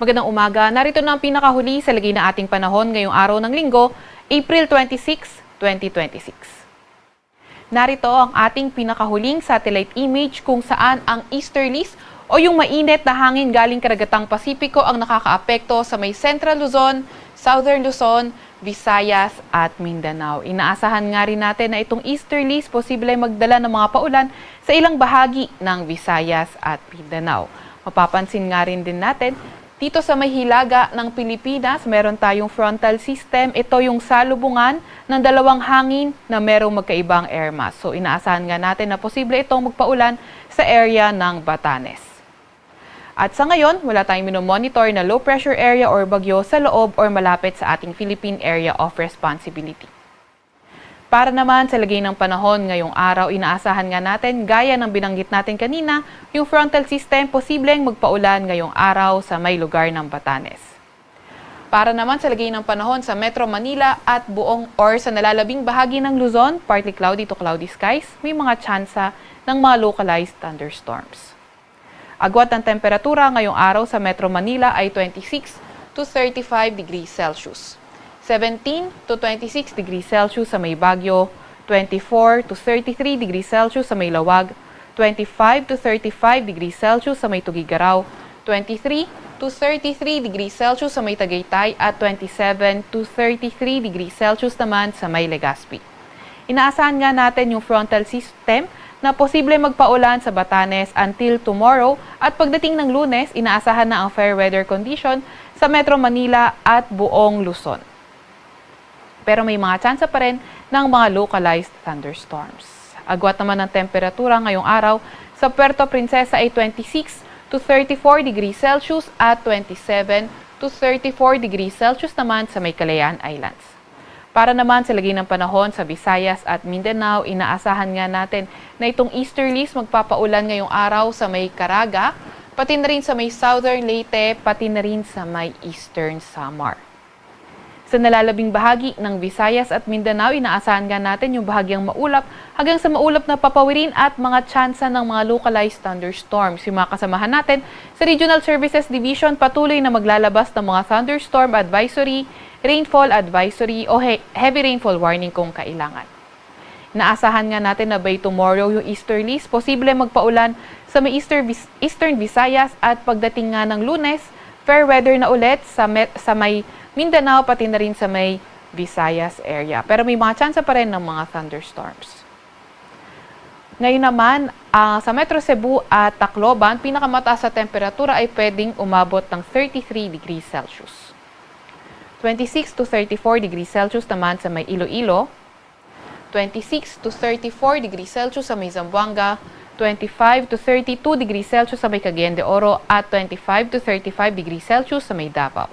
Magandang umaga. Narito na ang pinakahuli sa lagay na ating panahon ngayong araw ng Linggo, April 26, 2026. Narito ang ating pinakahuling satellite image kung saan ang easterlies o yung mainit na hangin galing karagatang Pasipiko ang nakakaapekto sa may Central Luzon, Southern Luzon, Visayas at Mindanao. Inaasahan nga rin natin na itong easterlies posible magdala ng mga paulan sa ilang bahagi ng Visayas at Mindanao. Mapapansin nga rin din natin dito sa may hilaga ng Pilipinas, meron tayong frontal system. Ito yung salubungan ng dalawang hangin na merong magkaibang air mass. So inaasahan nga natin na posible itong magpaulan sa area ng Batanes. At sa ngayon, wala tayong minomonitor na low pressure area or bagyo sa loob or malapit sa ating Philippine Area of Responsibility. Para naman sa lagay ng panahon ngayong araw, inaasahan nga natin, gaya ng binanggit natin kanina, yung frontal system posibleng magpaulan ngayong araw sa may lugar ng Batanes. Para naman sa lagay ng panahon sa Metro Manila at buong or sa nalalabing bahagi ng Luzon, partly cloudy to cloudy skies, may mga tsansa ng mga localized thunderstorms. Agwat ng temperatura ngayong araw sa Metro Manila ay 26 to 35 degrees Celsius. 17 to 26 degrees Celsius sa may Baguio, 24 to 33 degrees Celsius sa may Lawag, 25 to 35 degrees Celsius sa may Tugigaraw, 23 to 33 degrees Celsius sa may Tagaytay at 27 to 33 degrees Celsius naman sa may Legazpi. Inaasahan nga natin yung frontal system na posible magpaulan sa Batanes until tomorrow at pagdating ng Lunes, inaasahan na ang fair weather condition sa Metro Manila at buong Luzon. Pero may mga tsansa pa rin ng mga localized thunderstorms. Agwat naman ng temperatura ngayong araw sa Puerto Princesa ay 26 to 34 degrees Celsius at 27 to 34 degrees Celsius naman sa may Calayan Islands. Para naman sa lagay ng panahon sa Visayas at Mindanao, inaasahan nga natin na itong easterlies magpapaulan ngayong araw sa may Caraga, pati na rin sa may Southern Leyte, pati na rin sa may Eastern Samar. Sa nalalabing bahagi ng Visayas at Mindanao, inaasahan nga natin yung bahagyang maulap hanggang sa maulap na papawirin at mga tsansa ng mga localized thunderstorms. Yung mga kasamahan natin sa Regional Services Division patuloy na maglalabas ng mga thunderstorm advisory, rainfall advisory o heavy rainfall warning kung kailangan. Inaasahan nga natin na by tomorrow yung easterlies, posible magpaulan sa may Eastern Visayas at pagdating nga ng Lunes, fair weather na ulit sa may Mindanao pati na rin sa may Visayas area. Pero may mga tsansa pa rin ng mga thunderstorms. Ngayon naman, sa Metro Cebu at Tacloban, pinakamataas sa temperatura ay pwedeng umabot ng 33 degrees Celsius. 26 to 34 degrees Celsius naman sa may Iloilo, 26 to 34 degrees Celsius sa may Zamboanga, 25 to 32 degrees Celsius sa may Cagayan de Oro at 25 to 35 degrees Celsius sa may Davao.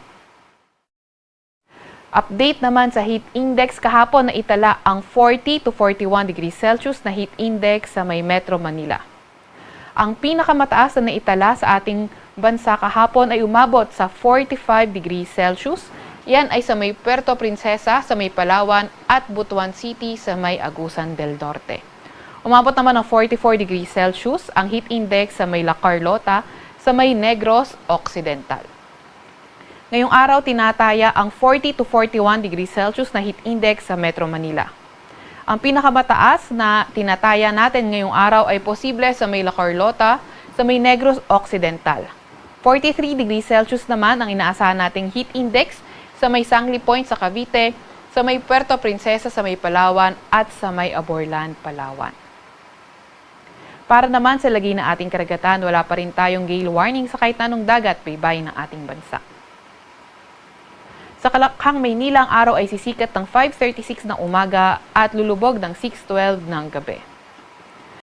Update naman sa heat index kahapon na itala ang 40 to 41 degrees Celsius na heat index sa may Metro Manila. Ang pinakamataas na naitala sa ating bansa kahapon ay umabot sa 45 degrees Celsius. Yan ay sa may Puerto Princesa, sa may Palawan at Butuan City sa may Agusan del Norte. Umabot naman ng 44 degrees Celsius ang heat index sa may La Carlota, sa may Negros Occidental. Ngayong araw, tinataya ang 40 to 41 degrees Celsius na heat index sa Metro Manila. Ang pinakamataas na tinataya natin ngayong araw ay posible sa may La Carlota, sa may Negros Occidental. 43 degrees Celsius naman ang inaasahan nating heat index sa may Sangli Point sa Cavite, sa may Puerto Princesa sa may Palawan at sa may Aborlan, Palawan. Para naman sa lagay na ating karagatan, wala pa rin tayong gale warning sa kahit anong dagat baybayin ng ating bansa. Sa Kalakhang, Maynila, ang araw ay sisikat ng 5:36 ng umaga at lulubog ng 6:12 ng gabi.